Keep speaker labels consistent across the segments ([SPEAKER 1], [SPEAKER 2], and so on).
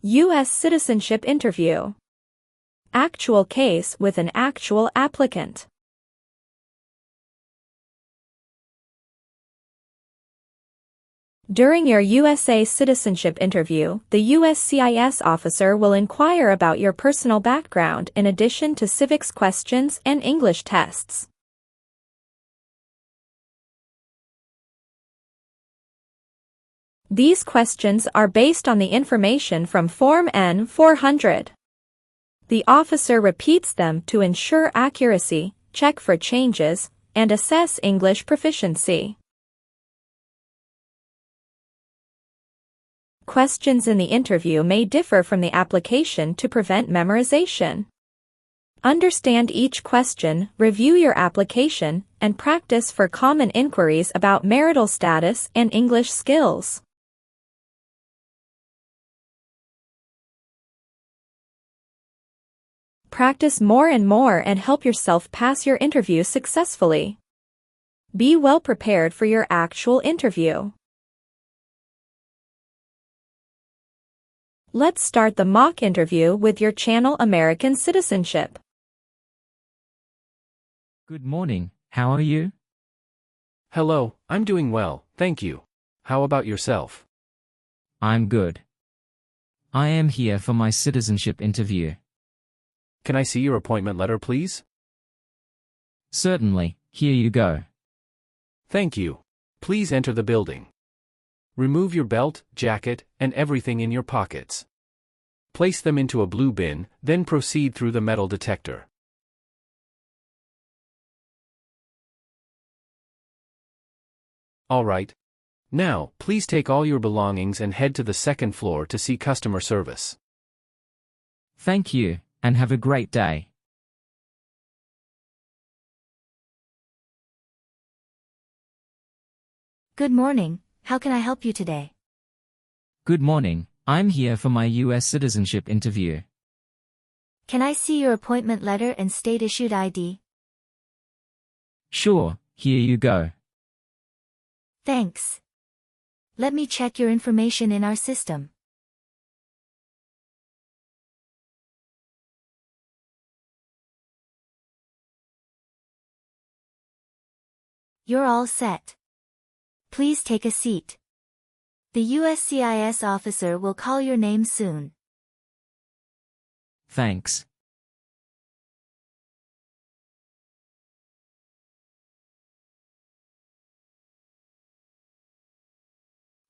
[SPEAKER 1] U.S. citizenship interview. Actual case with an actual applicant. During your USA citizenship interview, the USCIS officer will inquire about your personal background in addition to civics questions and English tests. These questions are based on the information from Form N-400. The officer repeats them to ensure accuracy, check for changes, and assess English proficiency. Questions in the interview may differ from the application to prevent memorization. Understand each question, review your application, and practice for common inquiries about marital status and English skills. Practice more and more and help yourself pass your interview successfully. Be well prepared for your actual interview. Let's start the mock interview with your channel American Citizenship.
[SPEAKER 2] Good morning, how are you?
[SPEAKER 3] Hello, I'm doing well, thank you. How about yourself?
[SPEAKER 2] I'm good. I am here for my citizenship interview.
[SPEAKER 3] Can I see your appointment letter, please?
[SPEAKER 2] Certainly, here you go.
[SPEAKER 3] Thank you. Please enter the building. Remove your belt, jacket, and everything in your pockets. Place them into a blue bin, then proceed through the metal detector. All right. Now, please take all your belongings and head to the second floor to see customer service.
[SPEAKER 2] Thank you, and have a great day.
[SPEAKER 4] Good morning, how can I help you today?
[SPEAKER 2] Good morning, I'm here for my U.S. citizenship interview.
[SPEAKER 4] Can I see your appointment letter and state-issued ID?
[SPEAKER 2] Sure, here you go.
[SPEAKER 4] Thanks. Let me check your information in our system. You're all set. Please take a seat. The USCIS officer will call your name soon.
[SPEAKER 2] Thanks.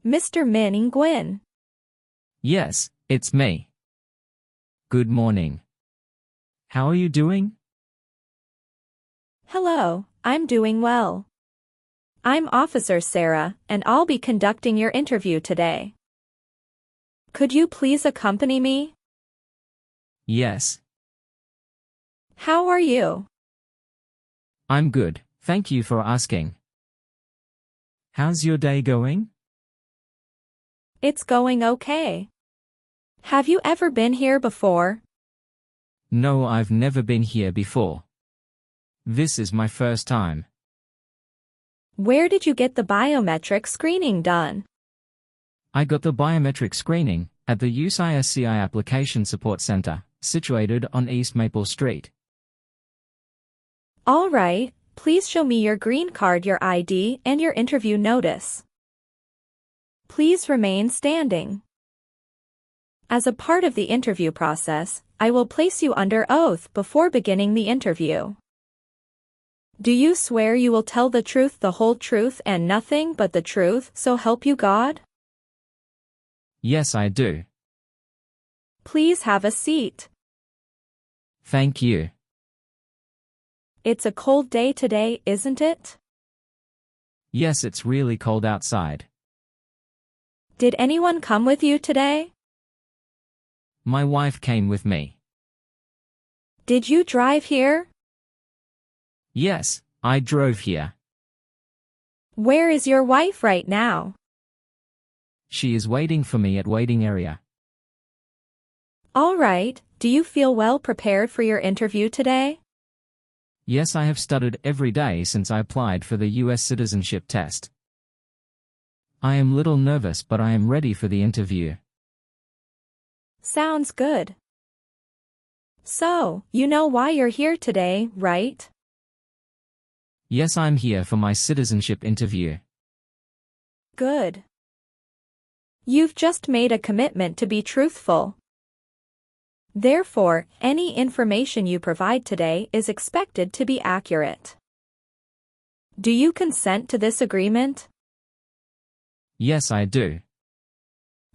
[SPEAKER 1] Mr. Min Nguyen.
[SPEAKER 2] Yes, it's me. Good morning. How are you doing?
[SPEAKER 1] Hello, I'm doing well. I'm Officer Sarah, and I'll be conducting your interview today. Could you please accompany me?
[SPEAKER 2] Yes.
[SPEAKER 1] How are you?
[SPEAKER 2] I'm good, thank you for asking. How's your day going?
[SPEAKER 1] It's going okay. Have you ever been here before?
[SPEAKER 2] No, I've never been here before. This is my first time.
[SPEAKER 1] Where did you get the biometric screening done?
[SPEAKER 2] I got the biometric screening at the USCIS Application Support Center, situated on East Maple Street.
[SPEAKER 1] All right, please show me your green card, your ID, and your interview notice. Please remain standing. As a part of the interview process, I will place you under oath before beginning the interview. Do you swear you will tell the truth, the whole truth, and nothing but the truth, so help you God?
[SPEAKER 2] Yes, I do.
[SPEAKER 1] Please have a seat.
[SPEAKER 2] Thank you.
[SPEAKER 1] It's a cold day today, isn't it?
[SPEAKER 2] Yes, it's really cold outside.
[SPEAKER 1] Did anyone come with you today?
[SPEAKER 2] My wife came with me.
[SPEAKER 1] Did you drive here?
[SPEAKER 2] Yes, I drove here.
[SPEAKER 1] Where is your wife right now?
[SPEAKER 2] She is waiting for me at waiting area.
[SPEAKER 1] All right, do you feel well prepared for your interview today?
[SPEAKER 2] Yes, I have studied every day since I applied for the U.S. citizenship test. I am little nervous, but I am ready for the interview.
[SPEAKER 1] Sounds good. So, you know why you're here today, right?
[SPEAKER 2] Yes, I'm here for my citizenship interview.
[SPEAKER 1] Good. You've just made a commitment to be truthful. Therefore, any information you provide today is expected to be accurate. Do you consent to this agreement?
[SPEAKER 2] Yes, I do.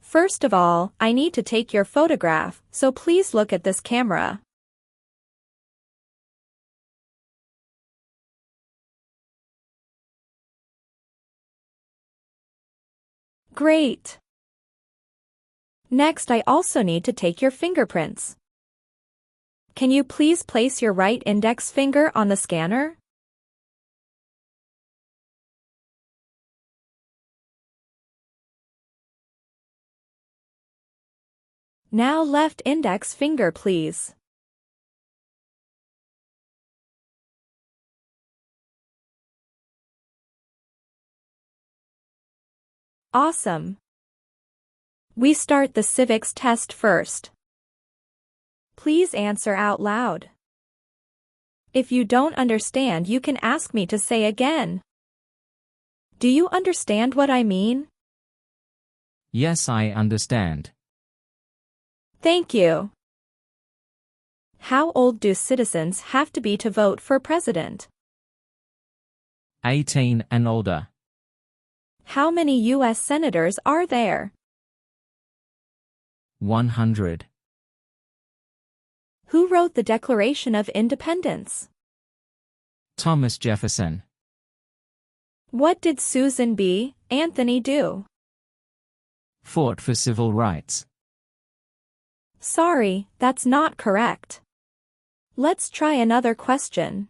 [SPEAKER 1] First of all, I need to take your photograph, so please look at this camera. Great. Next, I also need to take your fingerprints. Can you please place your right index finger on the scanner? Now left index finger, please. Awesome. We start the civics test first. Please answer out loud. If you don't understand, you can ask me to say again. Do you understand what I mean?
[SPEAKER 2] Yes, I understand.
[SPEAKER 1] Thank you. How old do citizens have to be to vote for president?
[SPEAKER 2] 18 and older.
[SPEAKER 1] How many U.S. senators are there?
[SPEAKER 2] 100.
[SPEAKER 1] Who wrote the Declaration of Independence?
[SPEAKER 2] Thomas Jefferson.
[SPEAKER 1] What did Susan B. Anthony do?
[SPEAKER 2] Fought for civil rights.
[SPEAKER 1] Sorry, that's not correct. Let's try another question.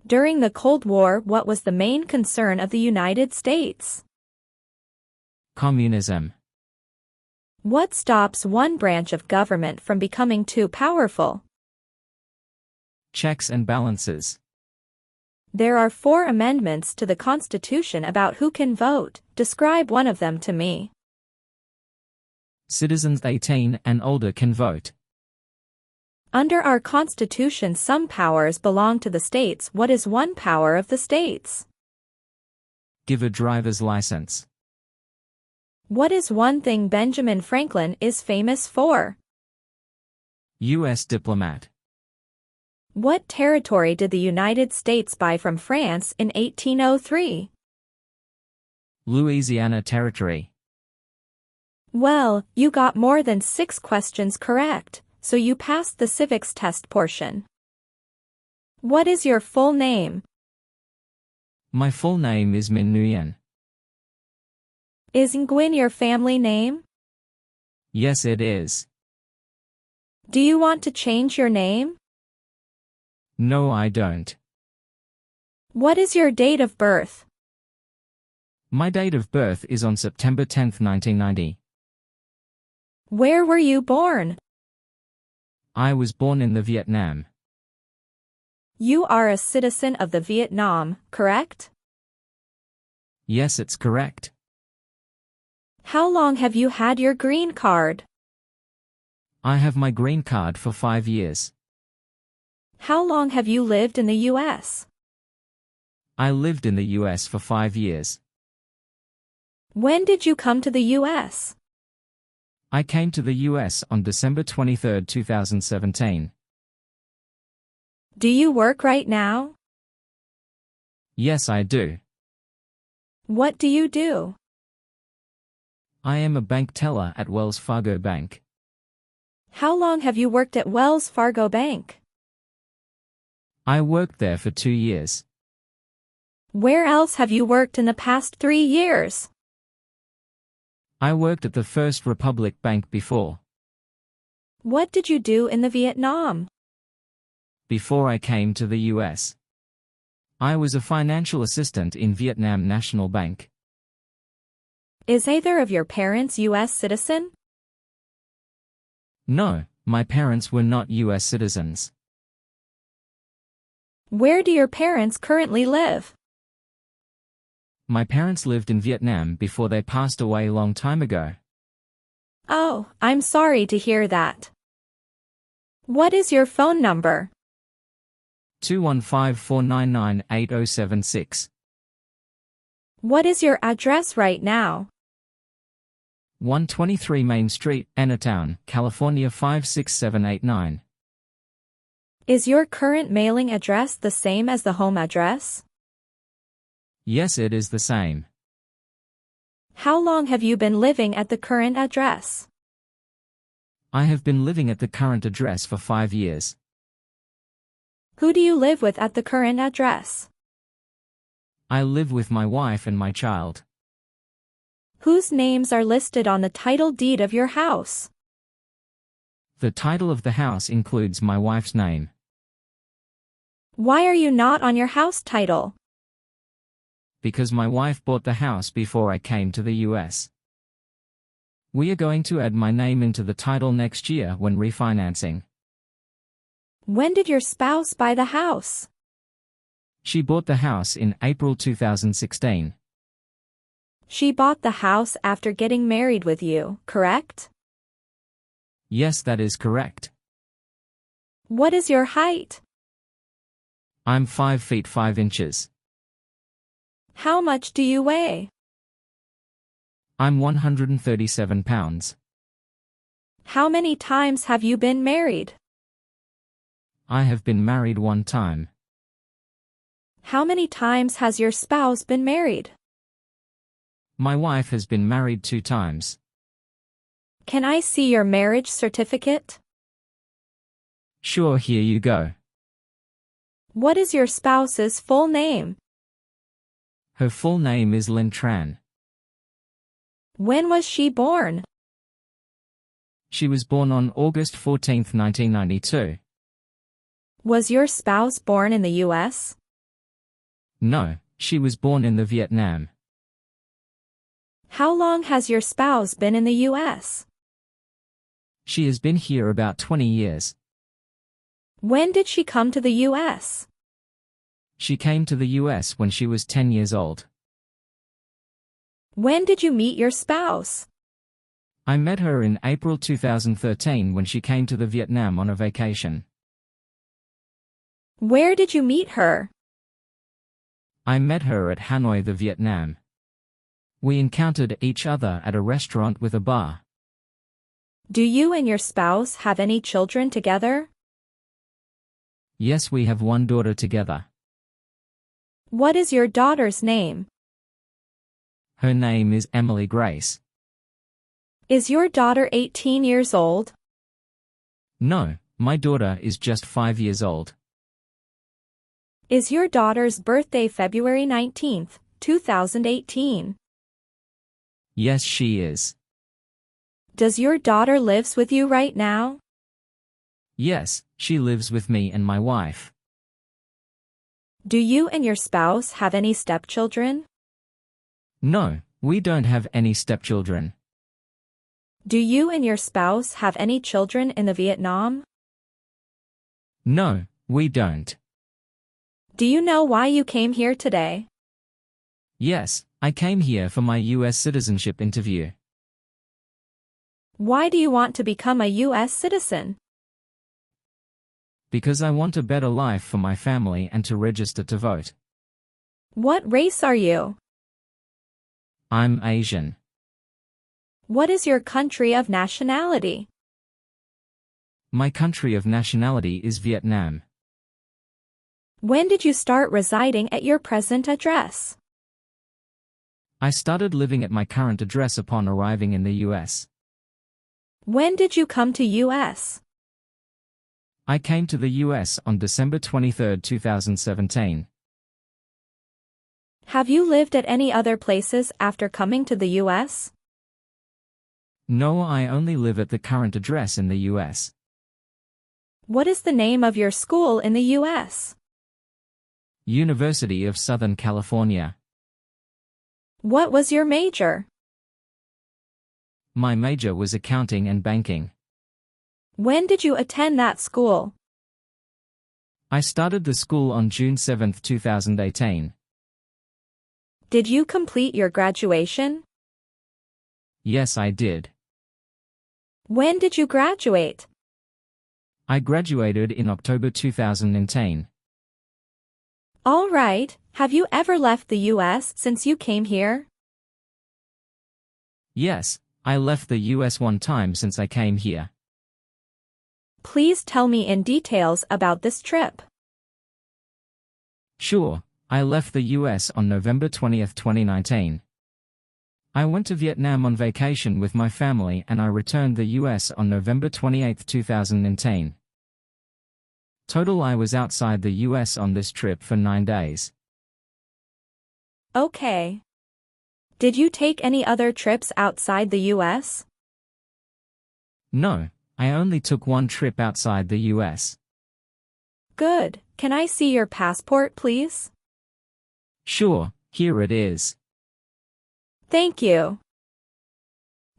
[SPEAKER 1] During the Cold War, what was the main concern of the United States?
[SPEAKER 2] Communism.
[SPEAKER 1] What stops one branch of government from becoming too powerful?
[SPEAKER 2] Checks and balances.
[SPEAKER 1] There are 4 amendments to the Constitution about who can vote. Describe one of them to me.
[SPEAKER 2] Citizens 18 and older can vote.
[SPEAKER 1] Under our Constitution, some powers belong to the states. What is one power of the states?
[SPEAKER 2] Give a driver's license.
[SPEAKER 1] What is one thing Benjamin Franklin is famous for?
[SPEAKER 2] U.S. diplomat.
[SPEAKER 1] What territory did the United States buy from France in 1803?
[SPEAKER 2] Louisiana Territory.
[SPEAKER 1] Well, you got more than 6 questions correct, so you passed the civics test portion. What is your full name?
[SPEAKER 2] My full name is Min Nguyen.
[SPEAKER 1] Is Nguyen your family name?
[SPEAKER 2] Yes, it is.
[SPEAKER 1] Do you want to change your name?
[SPEAKER 2] No, I don't.
[SPEAKER 1] What is your date of birth?
[SPEAKER 2] My date of birth is on September 10, 1990.
[SPEAKER 1] Where were you born?
[SPEAKER 2] I was born in the Vietnam.
[SPEAKER 1] You are a citizen of the Vietnam, correct?
[SPEAKER 2] Yes, it's correct.
[SPEAKER 1] How long have you had your green card?
[SPEAKER 2] I have my green card for 5 years.
[SPEAKER 1] How long have you lived in the U.S.?
[SPEAKER 2] I lived in the U.S. for 5 years.
[SPEAKER 1] When did you come to the U.S.?
[SPEAKER 2] I came to the U.S. on December 23, 2017.
[SPEAKER 1] Do you work right now?
[SPEAKER 2] Yes, I do.
[SPEAKER 1] What do you do?
[SPEAKER 2] I am a bank teller at Wells Fargo Bank.
[SPEAKER 1] How long have you worked at Wells Fargo Bank?
[SPEAKER 2] I worked there for 2 years.
[SPEAKER 1] Where else have you worked in the past 3 years?
[SPEAKER 2] I worked at the First Republic Bank before.
[SPEAKER 1] What did you do in the Vietnam?
[SPEAKER 2] Before I came to the U.S., I was a financial assistant in Vietnam National Bank.
[SPEAKER 1] Is either of your parents U.S. citizen?
[SPEAKER 2] No, my parents were not U.S. citizens.
[SPEAKER 1] Where do your parents currently live?
[SPEAKER 2] My parents lived in Vietnam before they passed away a long time ago.
[SPEAKER 1] Oh, I'm sorry to hear that. What is your phone number?
[SPEAKER 2] 215-499-8076.
[SPEAKER 1] What is your address right now?
[SPEAKER 2] 123 Main Street, Entertown, California 56789.
[SPEAKER 1] Is your current mailing address the same as the home address?
[SPEAKER 2] Yes, it is the same.
[SPEAKER 1] How long have you been living at the current address?
[SPEAKER 2] I have been living at the current address for 5 years.
[SPEAKER 1] Who do you live with at the current address?
[SPEAKER 2] I live with my wife and my child.
[SPEAKER 1] Whose names are listed on the title deed of your house?
[SPEAKER 2] The title of the house includes my wife's name.
[SPEAKER 1] Why are you not on your house title?
[SPEAKER 2] Because my wife bought the house before I came to the US. We are going to add my name into the title next year when refinancing.
[SPEAKER 1] When did your spouse buy the house?
[SPEAKER 2] She bought the house in April 2016.
[SPEAKER 1] She bought the house after getting married with you, correct?
[SPEAKER 2] Yes, that is correct.
[SPEAKER 1] What is your height?
[SPEAKER 2] I'm 5 feet 5 inches.
[SPEAKER 1] How much do you weigh?
[SPEAKER 2] I'm 137 pounds.
[SPEAKER 1] How many times have you been married?
[SPEAKER 2] I have been married 1 time.
[SPEAKER 1] How many times has your spouse been married?
[SPEAKER 2] My wife has been married 2 times.
[SPEAKER 1] Can I see your marriage certificate?
[SPEAKER 2] Sure, here you go.
[SPEAKER 1] What is your spouse's full name?
[SPEAKER 2] Her full name is Lynn Tran.
[SPEAKER 1] When was she born?
[SPEAKER 2] She was born on August 14, 1992.
[SPEAKER 1] Was your spouse born in the US?
[SPEAKER 2] No, she was born in the Vietnam.
[SPEAKER 1] How long has your spouse been in the US?
[SPEAKER 2] She has been here about 20 years.
[SPEAKER 1] When did she come to the US?
[SPEAKER 2] She came to the US when she was 10 years old.
[SPEAKER 1] When did you meet your spouse?
[SPEAKER 2] I met her in April 2013 when she came to the Vietnam on a vacation.
[SPEAKER 1] Where did you meet her?
[SPEAKER 2] I met her at Hanoi, the Vietnam. We encountered each other at a restaurant with a bar.
[SPEAKER 1] Do you and your spouse have any children together?
[SPEAKER 2] Yes, we have 1 daughter together.
[SPEAKER 1] What is your daughter's name?
[SPEAKER 2] Her name is Emily Grace.
[SPEAKER 1] Is your daughter 18 years old?
[SPEAKER 2] No, my daughter is just 5 years old.
[SPEAKER 1] Is your daughter's birthday February 19th, 2018?
[SPEAKER 2] Yes, she is.
[SPEAKER 1] Does your daughter lives with you right now?
[SPEAKER 2] Yes, she lives with me and my wife.
[SPEAKER 1] Do you and your spouse have any stepchildren?
[SPEAKER 2] No, we don't have any stepchildren.
[SPEAKER 1] Do you and your spouse have any children in the Vietnam?
[SPEAKER 2] No, we don't.
[SPEAKER 1] Do you know why you came here today?
[SPEAKER 2] Yes, I came here for my US citizenship interview.
[SPEAKER 1] Why do you want to become a US citizen?
[SPEAKER 2] Because I want a better life for my family and to register to vote.
[SPEAKER 1] What race are you?
[SPEAKER 2] I'm Asian.
[SPEAKER 1] What is your country of nationality?
[SPEAKER 2] My country of nationality is Vietnam.
[SPEAKER 1] When did you start residing at your present address?
[SPEAKER 2] I started living at my current address upon arriving in the US.
[SPEAKER 1] When did you come to US?
[SPEAKER 2] I came to the US on December 23, 2017.
[SPEAKER 1] Have you lived at any other places after coming to the US?
[SPEAKER 2] No, I only live at the current address in the US.
[SPEAKER 1] What is the name of your school in the US?
[SPEAKER 2] University of Southern California.
[SPEAKER 1] What was your major?
[SPEAKER 2] My major was accounting and banking.
[SPEAKER 1] When did you attend that school?
[SPEAKER 2] I started the school on June 7, 2018.
[SPEAKER 1] Did you complete your graduation?
[SPEAKER 2] Yes, I did.
[SPEAKER 1] When did you graduate?
[SPEAKER 2] I graduated in October 2010.
[SPEAKER 1] All right, have you ever left the US since you came here?
[SPEAKER 2] Yes, I left the US one time since I came here.
[SPEAKER 1] Please tell me in details about this trip.
[SPEAKER 2] Sure, I left the US on November 20th, 2019. I went to Vietnam on vacation with my family and I returned the US on November 28, 2010. Total I was outside the US on this trip for 9 days.
[SPEAKER 1] Okay. Did you take any other trips outside the US?
[SPEAKER 2] No, I only took one trip outside the US.
[SPEAKER 1] Good. Can I see your passport, please?
[SPEAKER 2] Sure, here it is.
[SPEAKER 1] Thank you.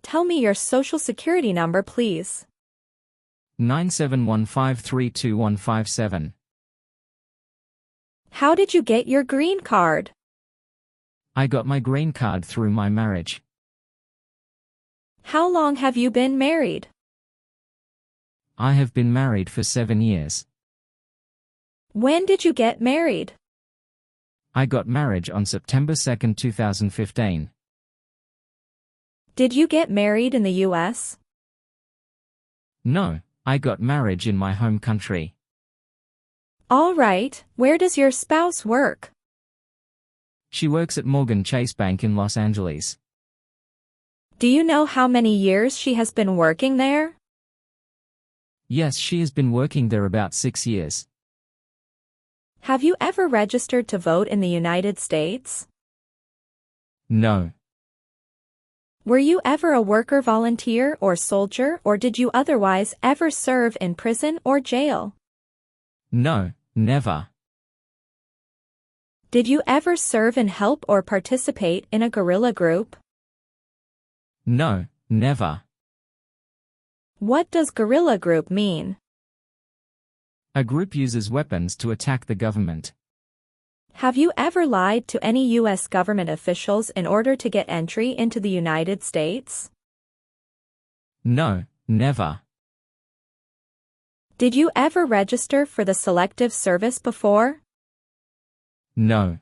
[SPEAKER 1] Tell me your social security number, please.
[SPEAKER 2] 971532157.
[SPEAKER 1] How did you get your green card?
[SPEAKER 2] I got my green card through my marriage.
[SPEAKER 1] How long have you been married?
[SPEAKER 2] I have been married for 7 years.
[SPEAKER 1] When did you get married?
[SPEAKER 2] I got married on September 2, 2015.
[SPEAKER 1] Did you get married in the US?
[SPEAKER 2] No, I got married in my home country.
[SPEAKER 1] All right, where does your spouse work?
[SPEAKER 2] She works at Morgan Chase Bank in Los Angeles.
[SPEAKER 1] Do you know how many years she has been working there?
[SPEAKER 2] Yes, she has been working there about 6 years.
[SPEAKER 1] Have you ever registered to vote in the United States?
[SPEAKER 2] No.
[SPEAKER 1] Were you ever a worker volunteer or soldier, or did you otherwise ever serve in prison or jail?
[SPEAKER 2] No, never.
[SPEAKER 1] Did you ever serve and help or participate in a guerrilla group?
[SPEAKER 2] No, never.
[SPEAKER 1] What does guerrilla group mean?
[SPEAKER 2] A group uses weapons to attack the government.
[SPEAKER 1] Have you ever lied to any U.S. government officials in order to get entry into the United States?
[SPEAKER 2] No, never.
[SPEAKER 1] Did you ever register for the Selective Service before?
[SPEAKER 2] No.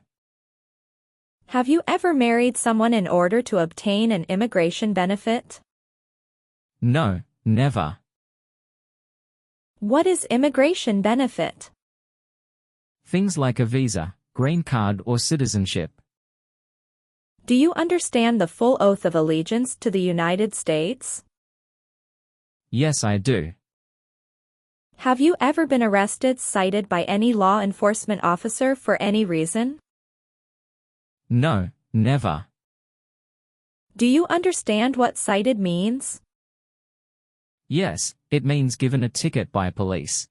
[SPEAKER 1] Have you ever married someone in order to obtain an immigration benefit?
[SPEAKER 2] No, never.
[SPEAKER 1] What is immigration benefit?
[SPEAKER 2] Things like a visa, green card or citizenship.
[SPEAKER 1] Do you understand the full oath of allegiance to the United States?
[SPEAKER 2] Yes, I do.
[SPEAKER 1] Have you ever been arrested, cited by any law enforcement officer for any reason?
[SPEAKER 2] No, never.
[SPEAKER 1] Do you understand what cited means?
[SPEAKER 2] Yes, it means given a ticket by police.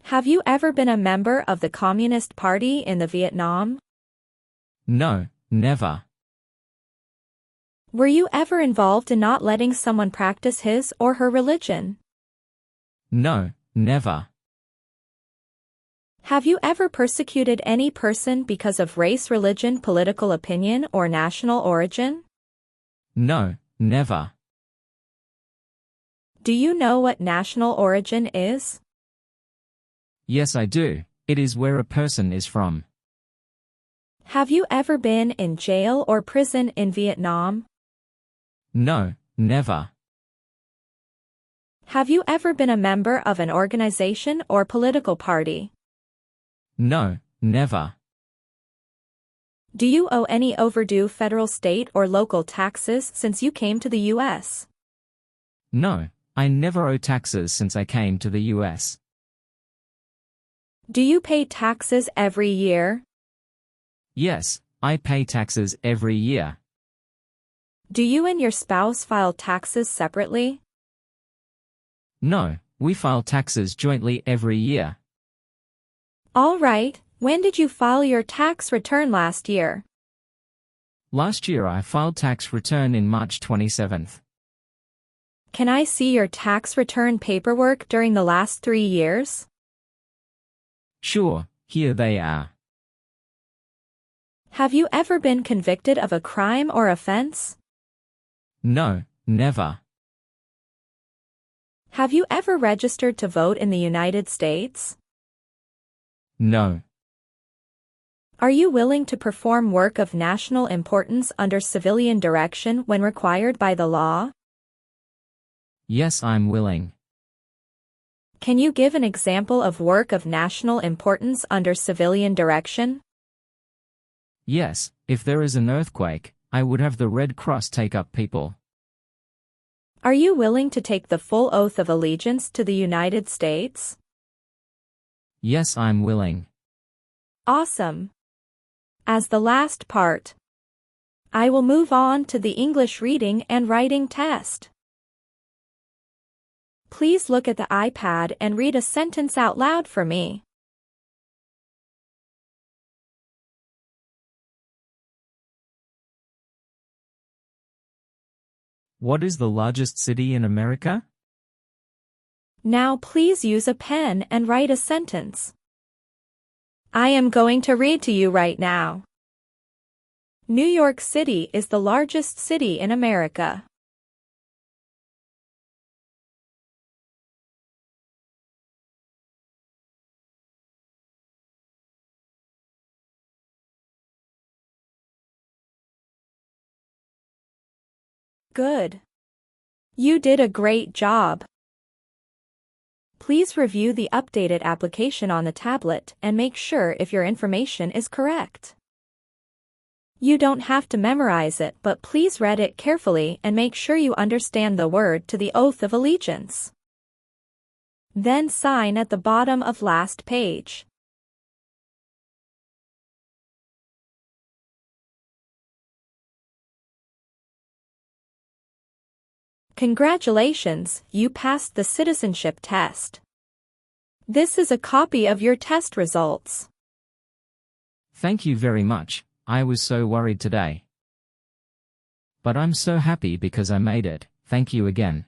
[SPEAKER 1] Have you ever been a member of the Communist Party in the Vietnam?
[SPEAKER 2] No, never.
[SPEAKER 1] Were you ever involved in not letting someone practice his or her religion?
[SPEAKER 2] No, never.
[SPEAKER 1] Have you ever persecuted any person because of race, religion, political opinion, or national origin?
[SPEAKER 2] No, never.
[SPEAKER 1] Do you know what national origin is?
[SPEAKER 2] Yes, I do. It is where a person is from.
[SPEAKER 1] Have you ever been in jail or prison in Vietnam?
[SPEAKER 2] No, never.
[SPEAKER 1] Have you ever been a member of an organization or political party?
[SPEAKER 2] No, never.
[SPEAKER 1] Do you owe any overdue federal, state, or local taxes since you came to the U.S.?
[SPEAKER 2] No, I never owe taxes since I came to the US.
[SPEAKER 1] Do you pay taxes every year?
[SPEAKER 2] Yes, I pay taxes every year.
[SPEAKER 1] Do you and your spouse file taxes separately?
[SPEAKER 2] No, we file taxes jointly every year.
[SPEAKER 1] All right, when did you file your tax return last year?
[SPEAKER 2] Last year I filed tax return in March 27th.
[SPEAKER 1] Can I see your tax return paperwork during the last 3 years?
[SPEAKER 2] Sure, here they are.
[SPEAKER 1] Have you ever been convicted of a crime or offense?
[SPEAKER 2] No, never.
[SPEAKER 1] Have you ever registered to vote in the United States?
[SPEAKER 2] No.
[SPEAKER 1] Are you willing to perform work of national importance under civilian direction when required by the law?
[SPEAKER 2] Yes, I'm willing.
[SPEAKER 1] Can you give an example of work of national importance under civilian direction?
[SPEAKER 2] Yes, if there is an earthquake, I would have the Red Cross take up people.
[SPEAKER 1] Are you willing to take the full oath of allegiance to the United States?
[SPEAKER 2] Yes, I'm willing.
[SPEAKER 1] Awesome. As the last part, I will move on to the English reading and writing test. Please look at the iPad and read a sentence out loud for me.
[SPEAKER 2] What is the largest city in America?
[SPEAKER 1] Now please use a pen and write a sentence. I am going to read to you right now. New York City is the largest city in America. Good. You did a great job. Please review the updated application on the tablet and make sure if your information is correct. You don't have to memorize it, but please read it carefully and make sure you understand the word to the oath of allegiance. Then sign at the bottom of last page. Congratulations, you passed the citizenship test. This is a copy of your test results.
[SPEAKER 2] Thank you very much. I was so worried today. But I'm so happy because I made it. Thank you again.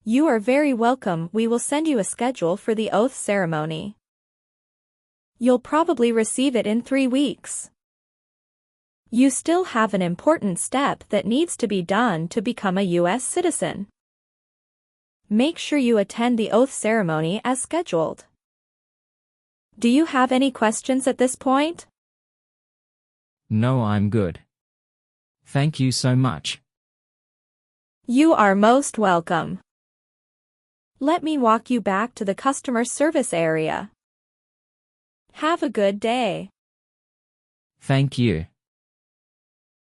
[SPEAKER 1] You are very welcome. We will send you a schedule for the oath ceremony. You'll probably receive it in 3 weeks. You still have an important step that needs to be done to become a U.S. citizen. Make sure you attend the oath ceremony as scheduled. Do you have any questions at this point?
[SPEAKER 2] No, I'm good. Thank you so much.
[SPEAKER 1] You are most welcome. Let me walk you back to the customer service area. Have a good day.
[SPEAKER 2] Thank you.